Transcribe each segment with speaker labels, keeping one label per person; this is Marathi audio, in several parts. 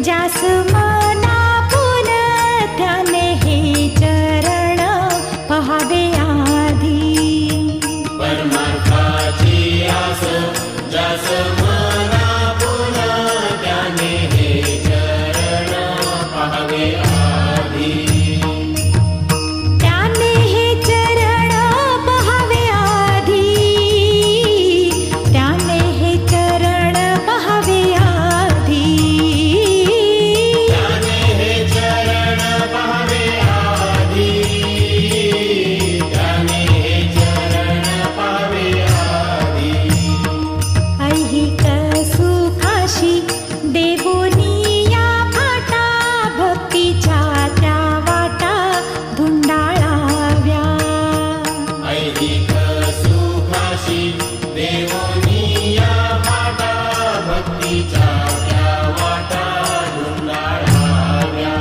Speaker 1: जास मना पुन त्याने हे चरण पहावे आधी.
Speaker 2: परमार्थाची आस जास मना पुन त्याने हे चरण पहावे आधी.
Speaker 1: त्याने हे चरण पहावे आधी. त्याने हे चरण पहावे आधी.
Speaker 2: त्याने हे चरण पहावे आधी. त्याने हे चरण पहावे आधी.
Speaker 1: ऐहिक सुखाशी देवोनी या फाटा भक्तीच्या त्या वाटा धुंडाळाव्या.
Speaker 2: ऐहिक सुखाशी देवोनी या वाटा भक्तीच्या त्या वाटा धुंडाळाव्या.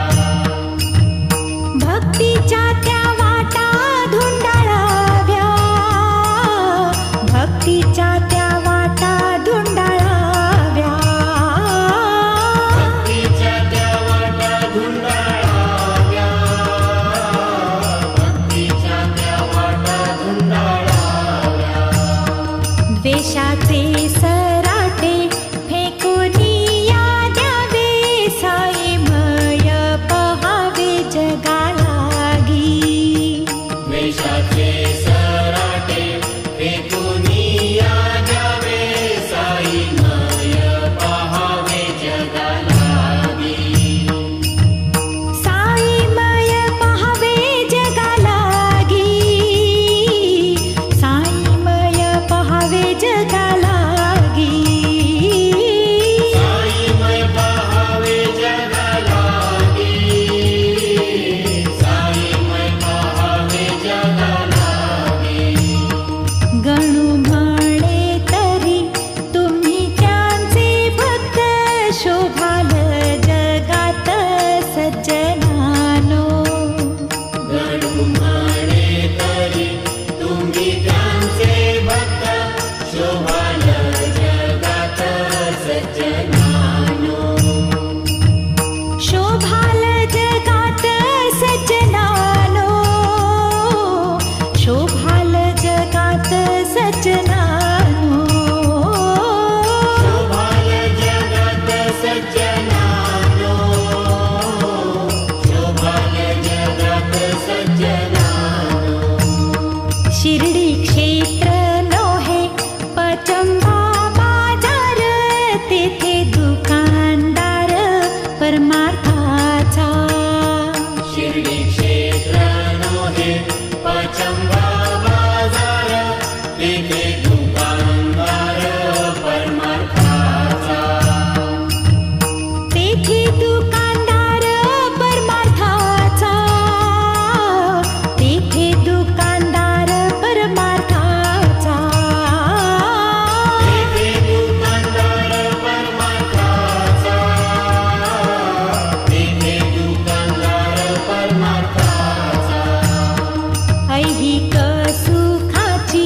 Speaker 1: भक्तीच्या त्या वाटा धुंडाळाव्या. भक्तीच्या त्या वाटा धुंडाळाव्या.
Speaker 2: भक्तीच्या त्या वाटा धुंडाळाव्या. भक्तीच्या त्या वाटा धुंडाळाव्या.
Speaker 1: द्वेषाचे सराटे फेकूनी या द्यावे. साईमय पहावे जगालागी.
Speaker 2: द्वेषाचे सराटे फेकूनी या द्यावे. साईमय पहावे जगालागी.
Speaker 1: साईमय पहावे जगालागी. साईमय पहावे जगालागी.
Speaker 2: साईमय पहावे जगालागी. साईमय पहावे जगालागी.
Speaker 1: गणू म्हणे तरी तुम्ही त्यांचे भक्त. शोभाल जगात सज्जनानो.
Speaker 2: गणू म्हणे तरी तुम्ही त्यांचे भक्त. शोभाल जगात सज्जनानो.
Speaker 1: शोभाल जगात सज्जनानो. शोभाल जगात सज्जनानो.
Speaker 2: शोभाल जगात सज्जनानो. शोभाल जगात सज्जनानो.
Speaker 1: शिर्डी क्षेत्र नोहे पचंबा बाजार. तेथे दुकानदार परमार्थाचा.
Speaker 2: शिर्डी क्षेत्र नोहे पचंबा बाजार. तेथे दुकानदार परमार्थाचा.
Speaker 1: तेथे दुकानदार परमार्थाचा. तेथे दुकानदार परमार्थाचा.
Speaker 2: तेथे दुकानदार परमार्थाचा. तेथे दुकानदार परमार्थाचा.
Speaker 1: ऐहिक सुखाची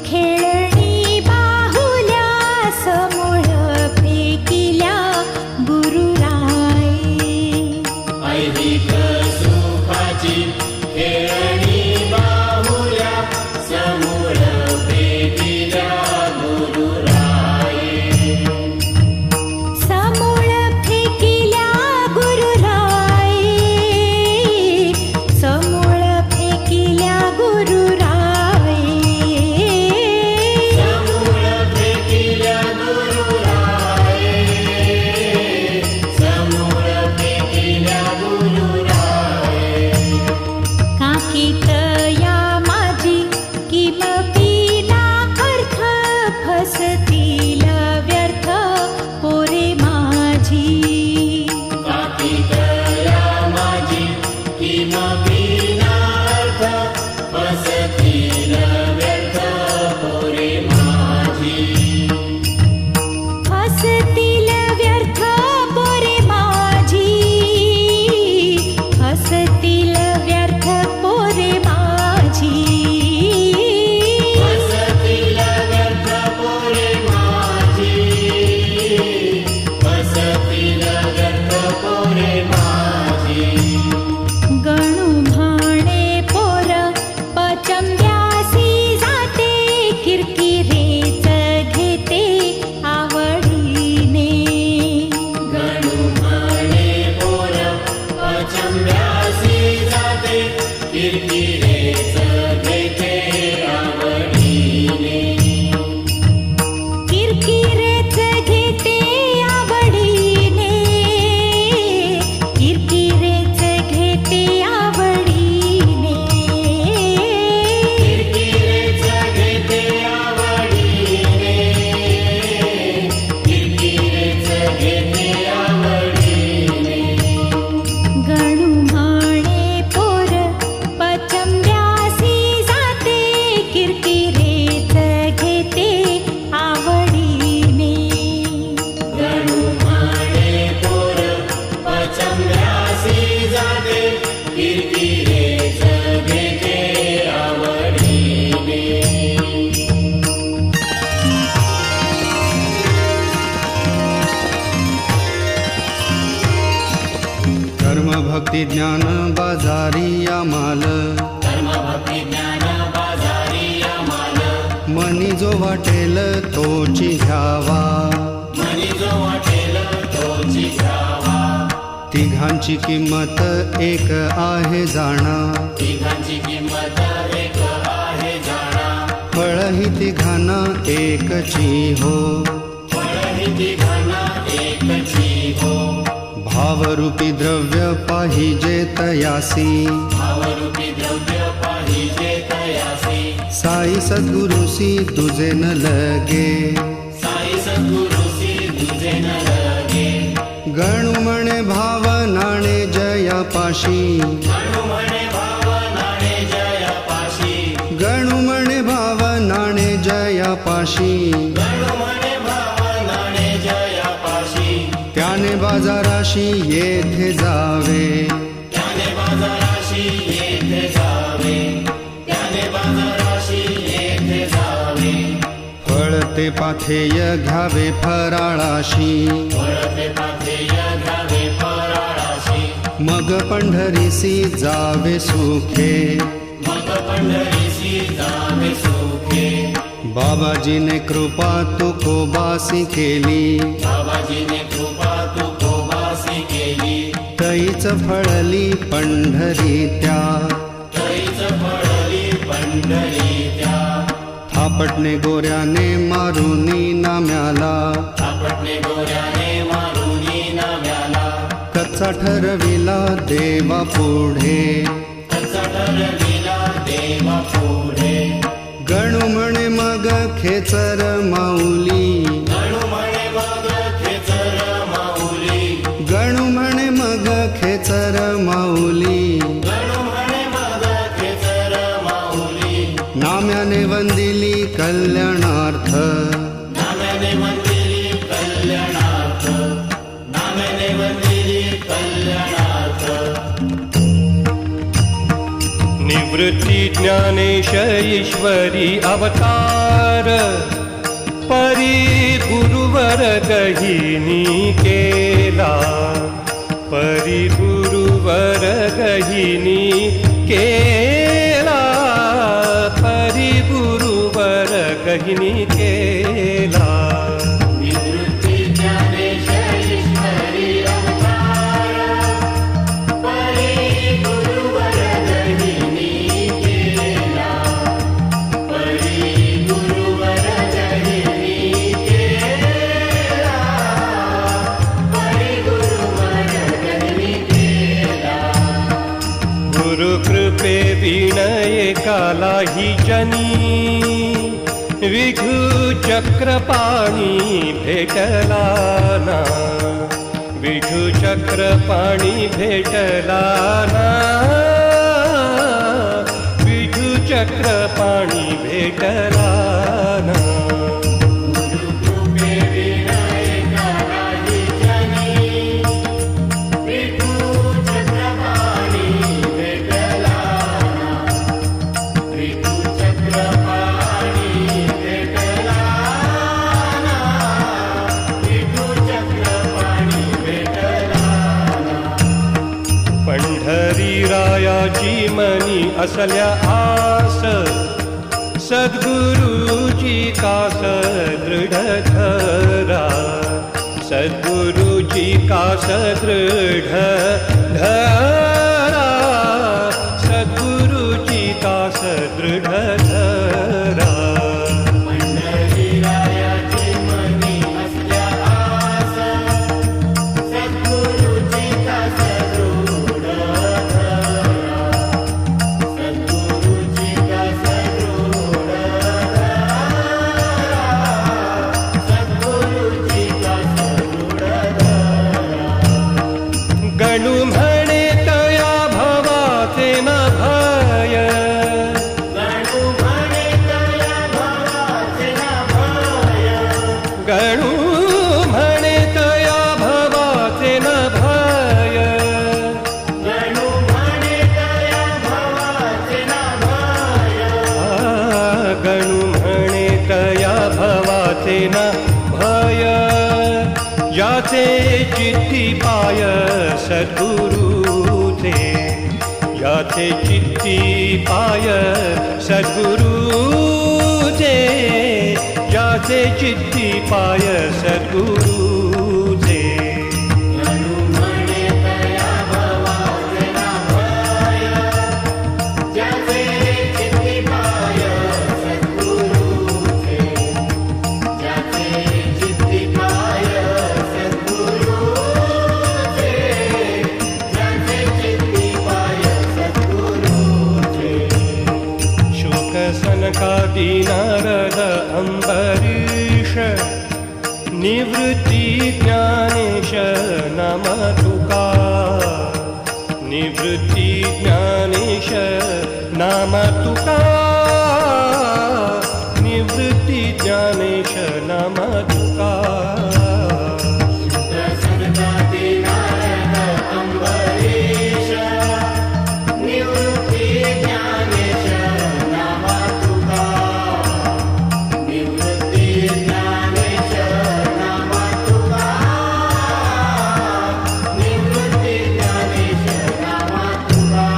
Speaker 1: खेळणी बाहुल्या. समूळ फेकिल्या गुरुराई.
Speaker 2: ऐहिक सुखाची खेळणी बाहुल्या. समूळ फेकिल्या गुरुराये.
Speaker 1: समूळ फेकिल्या गुरुराई. समूळ फेकिल्या गुरुराई.
Speaker 2: समूळ फेकिल्या गुरुराये. समूळ फेकिल्या गुरुराये.
Speaker 1: काकीत या माझी किमपी ना अर्थ. फसतील व्यर्थ पोरे माझी.
Speaker 2: काकीतया माझी किमपी नार्थ. फसतील व्यर्थ पोरे माझी.
Speaker 1: फसतील व्यर्थ पोरे माझी. फसतील व्यर्थ पोरे माझी.
Speaker 2: फसतील व्यर्थ पोरे
Speaker 3: भक्ती ज्ञान बाजारी आमाल,
Speaker 2: धर्म भक्ती ज्ञान बाजारी आमाल,
Speaker 3: मनी जो वाटेल तोची घ्यावा,
Speaker 2: मनी जो वाटेल तोची घ्यावा,
Speaker 3: तिघांची किंमत एक आहे जाणा,
Speaker 2: तिघांची किंमत एक आहे जाणा,
Speaker 3: फळ ही तिघांना एकची हो,
Speaker 2: फळही तिघांना एकची हो,
Speaker 3: भावरूपी द्रव्य पाहिजे तयासी,
Speaker 2: भावरूपी द्रव्य पाहिजे तयासी,
Speaker 3: साई सद्गुरुसी तुझे न लगे,
Speaker 2: साई सद्गुरुसी तुझे न लगे,
Speaker 3: गणू म्हणे भावनाणे जयापाशी,
Speaker 2: गणू म्हणे भावनाने जयापाशी,
Speaker 3: गणू म्हणे भावनाणे जयापाशी,
Speaker 2: गणू म्हणे भावनाने जयापाशी,
Speaker 3: त्याने बाजाराशी येथे जावे,
Speaker 2: त्याने बाजाराशी येथे जावे, त्याने बाजाराशी येथे जावे,
Speaker 3: फळ ते पाथेय घ्यावे फराळाशी,
Speaker 2: वळते पाथेय घ्यावे फराळाशी,
Speaker 3: मग पंढरीसी जावे सुखे,
Speaker 2: मग पंढरीसी जावे सुखे,
Speaker 3: बाबाजीने कृपा तुकोबासी केली,
Speaker 2: बाबाजीने कृपा तुकोबासी केली,
Speaker 3: तैच फळली पंढरी त्या,
Speaker 2: तैच फळली पंढरी त्या,
Speaker 3: थापटणे गोऱ्याने मारुनी नाम्याला,
Speaker 2: आपटणे गोऱ्याने मारुनी नाव्याला,
Speaker 3: कच्चा ठरविला देवा पुढे,
Speaker 2: कच्चा ठरविला देवा पुढे,
Speaker 3: गणू म्हणे मग खेचर माऊली,
Speaker 2: गणू म्हणे मग खेचर माऊली,
Speaker 3: गणू म्हणे मग खेचर माऊली,
Speaker 2: गणू म्हणे मग खेचर माऊली,
Speaker 3: नाम्याने वंदिली कल्याणार्थ,
Speaker 2: नाम्याने वंदिली कल्याणार्थ, नाम्याने वंदिली कल्याणार्थ,
Speaker 4: निवृत्ती ज्ञानेश ईश्वरी अवतार, परी गुरुवर गहिनी केला, परी गुरुवर गहिनी केला, परी गुरुवर गहिनी केला,
Speaker 2: निवृत्ती ज्ञानेश ईश्वरी अवतार, परी गुरुवर गहिनी केला, परी गुरुवर गहिनी केला, परी गुरुवर गहिनी केला,
Speaker 4: गुरुकृपे विनय कालाही जनी, विघू चक्रपाणी भेटला ना, विघू चक्रपाणी भेटला ना, विघू चक्रपाणी भेटला ना,
Speaker 2: गुरुकृपे विनायकालाही जनी, विठू चक्रपाणी भेटला ना, विठू चक्रपाणी भेटला ना, विठू चक्रपाणी भेटला ना,
Speaker 4: पंढरी रायाची मनी असल्या आस, सद्गुरुजी कास दृढ धरा, सद्गुरुजी कास दृढ धरा, सद्गुरुजी कास दृढ धरा,
Speaker 2: पंढरीरायाची मनी असल्या आस, सद्गुरुची कास दृढ धरा, सद्गुरुची कास दृढ धरा, सद्गुरुची कास दृढ धरा,
Speaker 4: गणू म्हणे तया भवाचे न भय,
Speaker 2: गणू म्हणे तया भवाचे न भय,
Speaker 4: गणू म्हणे तया भवाचे न भय,
Speaker 2: गणू म्हणे तया भवाचे न भय,
Speaker 4: गणू म्हणे तया भवाचे न भय, याचे चित्ती पाय सद्गुरुचे, ज्याचे चित्ती पाय सद्गुरुचे, ज्याचे चित्ती पाय सद्गुरुचे.
Speaker 2: गणू म्हणे तया भवाचे ना भय, ज्याचे चित्ती पाय सद्गुरुचे, ज्याचे चित्ती पाय सद्गुरुचे, ज्याचे चित्ती पाय सद्गुरुचे.
Speaker 4: शुक सनकादी नारद अंबरीश, निवृत्ती ज्ञानेश नाम तुका, निवृत्ती ज्ञानेश नाम तुका, निवृत्ती ज्ञानेश नाम तुका.
Speaker 2: सनकादी नारद अंबरीश, निवृत्ती ज्ञानेश नाम तुका, निवृत्ती ज्ञानेश नाम तुका, निवृत्ती ज्ञानेश नाम तुका.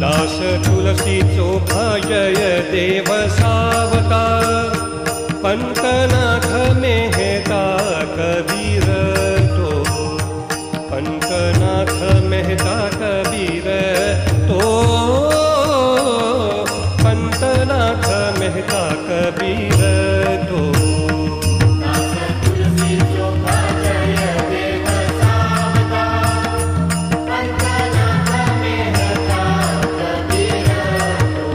Speaker 4: दास तुलसीचो भजय देव सावता, पंतनाथ मेहता कबीर तो, पंतनाथ मेहता कबीर तो, पंतनाथ मेहता कबीर तो.
Speaker 2: दास तुलसीचो भजय देव सावता, पंतनाथ मेहता कबीर तो,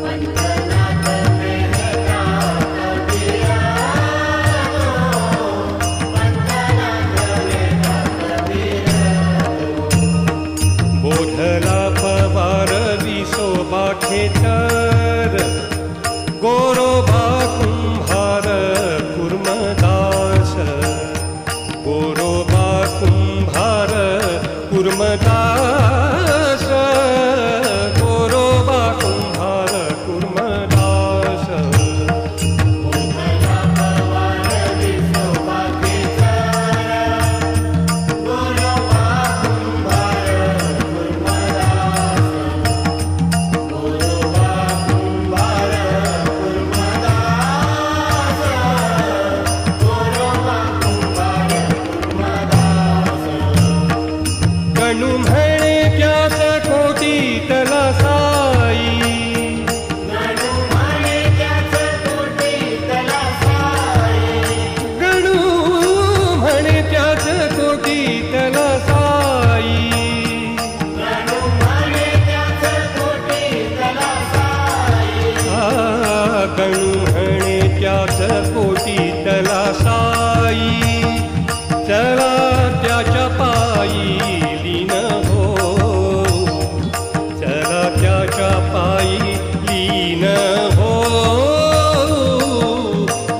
Speaker 2: पंतनाथ मेहता कबीर तो, पंतनाथ मेहता कबीर तो.
Speaker 4: बोधला पवार विसोबा खेतर, गोरोबा कुंभार कुर्मदास, गोरोबा कुंभार कुर्मदास, गोरोबा कुंभार कुर्मदास.
Speaker 2: बोधला पवार विसोबा खेतर, गोरोबा कुंभार कुर्मदास, गोरोबा कुंभार कुर्मदास, गोरोबा कुंभार कुर्मदास.
Speaker 4: गणू म्हणे त्यास कोटी तला साई,
Speaker 2: गणू म्हणे त्याच कोटी तला साई,
Speaker 4: गणू म्हणे त्याच कोटी तला साई.
Speaker 2: गणू म्हणे त्याच कोटी तला साई,
Speaker 4: गणू म्हणे त्याच कोटी तला साई. चला त्याच्या पायी लीन हो, चला त्याच्या पायी लीन हो,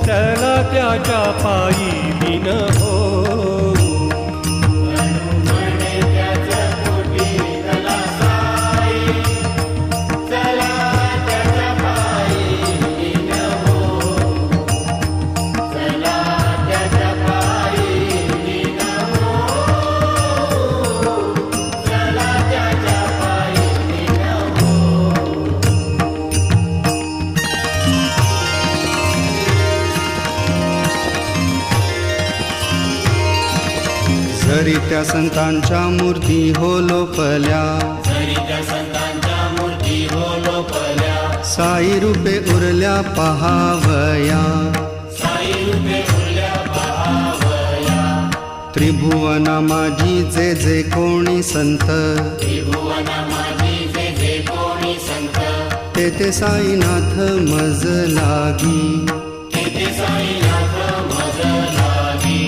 Speaker 4: चला त्याच्या पायी लीन हो.
Speaker 2: गणू म्हणे त्याच कोटी तला साई, चला त्याच्या पायी लीन हो, चला त्याच्या पायी लीन हो, चला त्याच्या पायी लीन हो.
Speaker 3: जरी त्या संतांच्या मूर्ती हो लोपल्या,
Speaker 2: जरी त्या संतांच्या मूर्ती हो लोपल्या,
Speaker 3: साई रूपे उरल्या पहावया,
Speaker 2: साई रूपे उरल्या पहावया.
Speaker 3: त्रिभुवना माझी जे जे कोणी संत,
Speaker 2: त्रिभुवना माझी जे जे कोणी संत,
Speaker 3: तेथे साईनाथ मज लागी.
Speaker 2: तेथे साईनाथ मज लागी.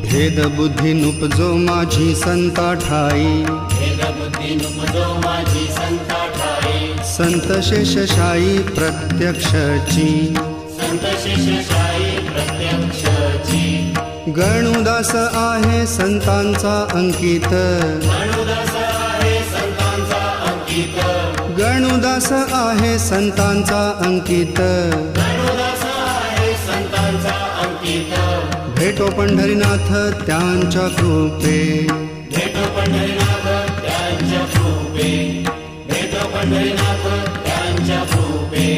Speaker 3: भेद बुद्धी नुपजो माझी संता ठाई,
Speaker 2: भेद बुद्धी नुपजो माझी संता ठाई.
Speaker 3: संत शेषशाही प्रत्यक्षची,
Speaker 2: संत शेषशाही प्रत्यक्षची.
Speaker 3: गणुदास आहे संतांचा अंकित,
Speaker 2: गणुदास आहे संतांचा अंकित,
Speaker 3: गणुदास आहे संतांचा अंकित.
Speaker 2: गणुदास आहे संतांचा अंकित.
Speaker 3: भेटो पंढरीनाथ त्यांच्या कृपे,
Speaker 2: भेटो पंढरीनाथ त्यांच्या रूपे भेटो पंढरीनाथ त्यांच्या कृपे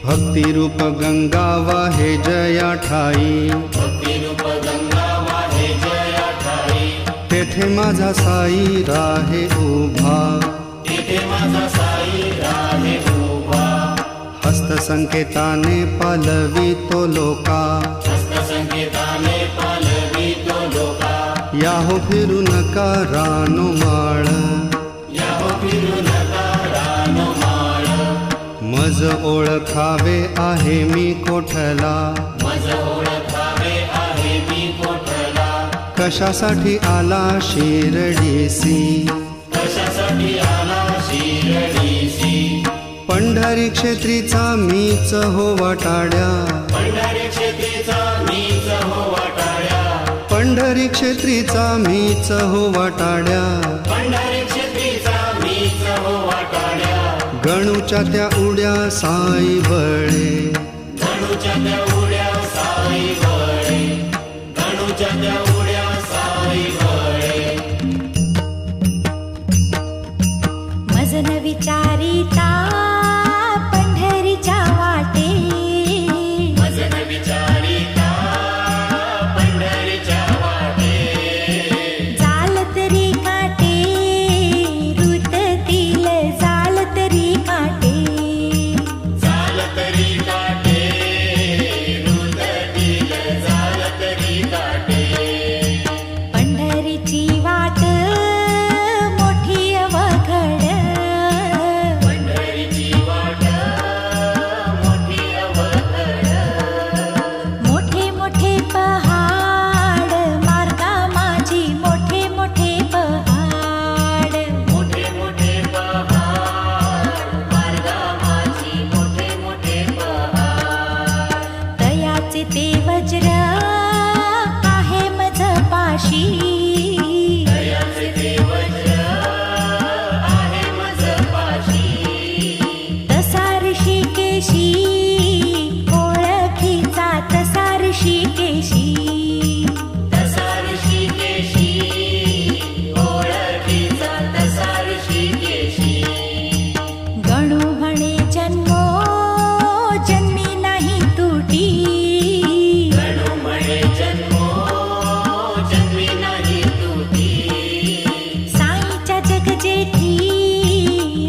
Speaker 3: भक्तिरूप गंगा वाहे जया ठाई
Speaker 2: भक्तिरूप गंगा वाहे जया ठाई
Speaker 3: तेथे माझा साई राहे उभा
Speaker 2: तिथे माझा साई राहे उभा
Speaker 3: हस्तसंकेताने पालवी तो लोका
Speaker 2: हस्तसंकेताने पालवी तो लोका
Speaker 3: याहो फिरू नका रानो माळ
Speaker 2: याहो फिरू नका रानो माळ
Speaker 3: मज ओळखावे आहे मी कोठला
Speaker 2: मज ओळखावे आहे मी कोठला
Speaker 3: कशासाठी आला शिरडीसी
Speaker 2: कशासाठी आला शिर्डीसी
Speaker 3: पंढरी क्षेत्रीचा मीच हो वाटाड्या
Speaker 2: पंढरी क्षेत्रीचा मीच हो वाटाड्या
Speaker 3: पंढरी क्षेत्रीचा मीच हो वाटाड्या
Speaker 2: पंढरी क्षेत्रीचा मीच हो वाटाड्या
Speaker 3: गणूच्या त्या उड्या साई बळे
Speaker 2: गणूच्या त्या उड्या साई बळे गणूच्या त्या उड्या साई बळे
Speaker 1: मजन विचारिता पंढरीच्या वाटे
Speaker 2: मजन विचारिता पंढरीच्या वाटे
Speaker 1: जाल तरी काटे रुततील जाल तरी काटे
Speaker 2: झाल तरी काटे रुदतील झाल तरी काटे
Speaker 1: पंढरीची वाट मोठी अवघड
Speaker 2: पंढरीची वाट मोठी अवघड
Speaker 1: मोठे मोठे पहाड मार्गा माझी मोठे मोठे पहाड
Speaker 2: मोठे मोठे पहाड मार्गा माझी मोठे मोठे पहाड
Speaker 1: तयाचे ते वज्र आहे मज पाशी
Speaker 2: दयाचे ते वज्र आहे मज पाशी
Speaker 1: तसा ऋषिकेशी ओळखीचा तसा ऋषिकेशी
Speaker 2: तसा ऋषिकेशी ओळखीचा तसा ऋषिकेशी
Speaker 1: गणू म्हणे जन्मो जन्मी नाही तुटी
Speaker 2: गणू म्हणे जन्मो जन्मी नाही तुटी
Speaker 1: साईच्या जगजेठी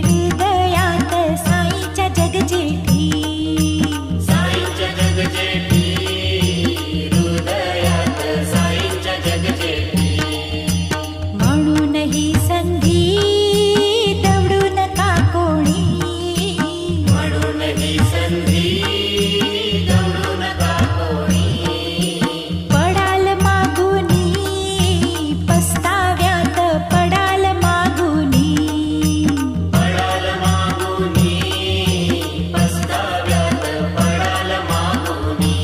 Speaker 1: हृदयात साईच्या जगजेठी
Speaker 2: साईंच्या जगजेठी हृदयात साईंच्या जगजेठी
Speaker 1: म्हणून ही संधी दवडू नका कोणी
Speaker 2: म्हणून ही संधी दवडू नका कोणी
Speaker 1: पडाल मागुनी पस्ताव्यात पडाल मागुनी
Speaker 2: पडाल मागुनी पस्ताव्यात पडाल मागुनी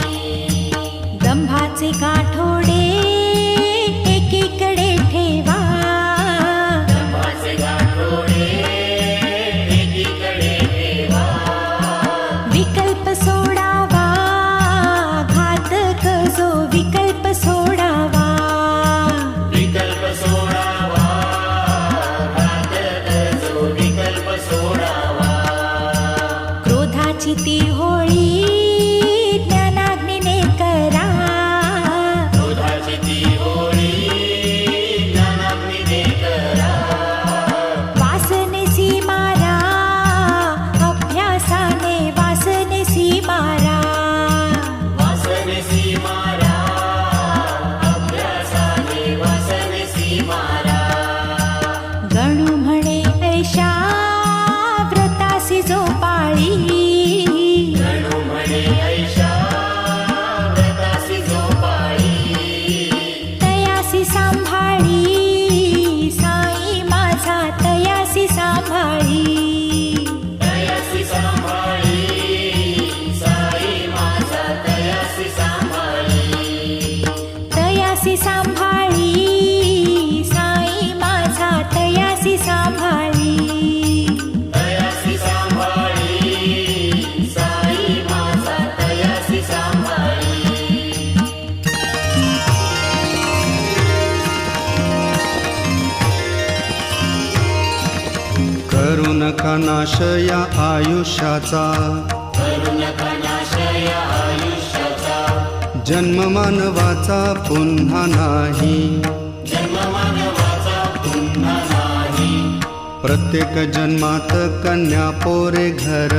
Speaker 1: दंभाचे गाठोडे एकीकडे ठेवा
Speaker 2: दंभाचे गाठोडे एकीकडे ठेवा
Speaker 1: विकल्प सोडावा घातक जो विकल्प सोडावा
Speaker 2: विकल्प सोडावा घातक जो विकल्प सोडावा
Speaker 1: क्रोधाची ती होळी ज्ञानाग्नीने करा
Speaker 3: नका नाश या आयुष्याचा
Speaker 2: करू नका नाश या आयुष्याचा
Speaker 3: जन्म मानवाचा पुन्हा नाही
Speaker 2: जन्म मानवाचा पुन्हा नाही
Speaker 3: प्रत्येक जन्मात कन्या पोरे घर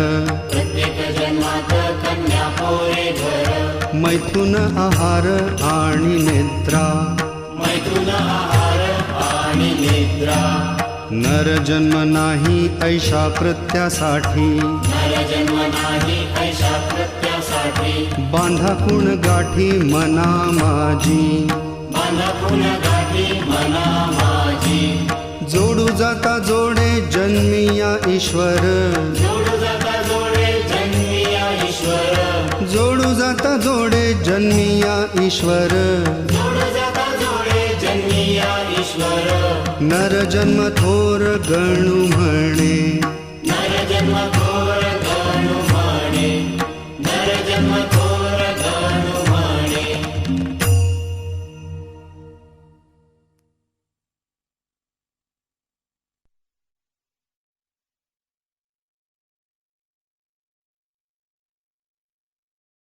Speaker 2: प्रत्येक जन्मात कन्या पोरे घर
Speaker 3: मैथुन आहार आणि निद्रा
Speaker 2: मैथुन आहार आणि निद्रा
Speaker 3: नर जन्म नाही ऐशा कृत्यासाठी
Speaker 2: नरजन्म नाही ऐशा कृत्यासाठी
Speaker 3: बांधा कुण गाठी मना माझी
Speaker 2: बांधा पुन्हा गाठी मना माझी
Speaker 3: जोडू जाता जोडे जन्मिया ईश्वर
Speaker 2: जोडू जाता जोडे जन्मिया ईश्वर
Speaker 3: जोडू जाता जोडे जन्मिया ईश्वर
Speaker 2: जोडू जाता जोडे जन्मिया ईश्वर
Speaker 3: नर जन्म थोर गणू म्हणे
Speaker 2: नरजन्म थोर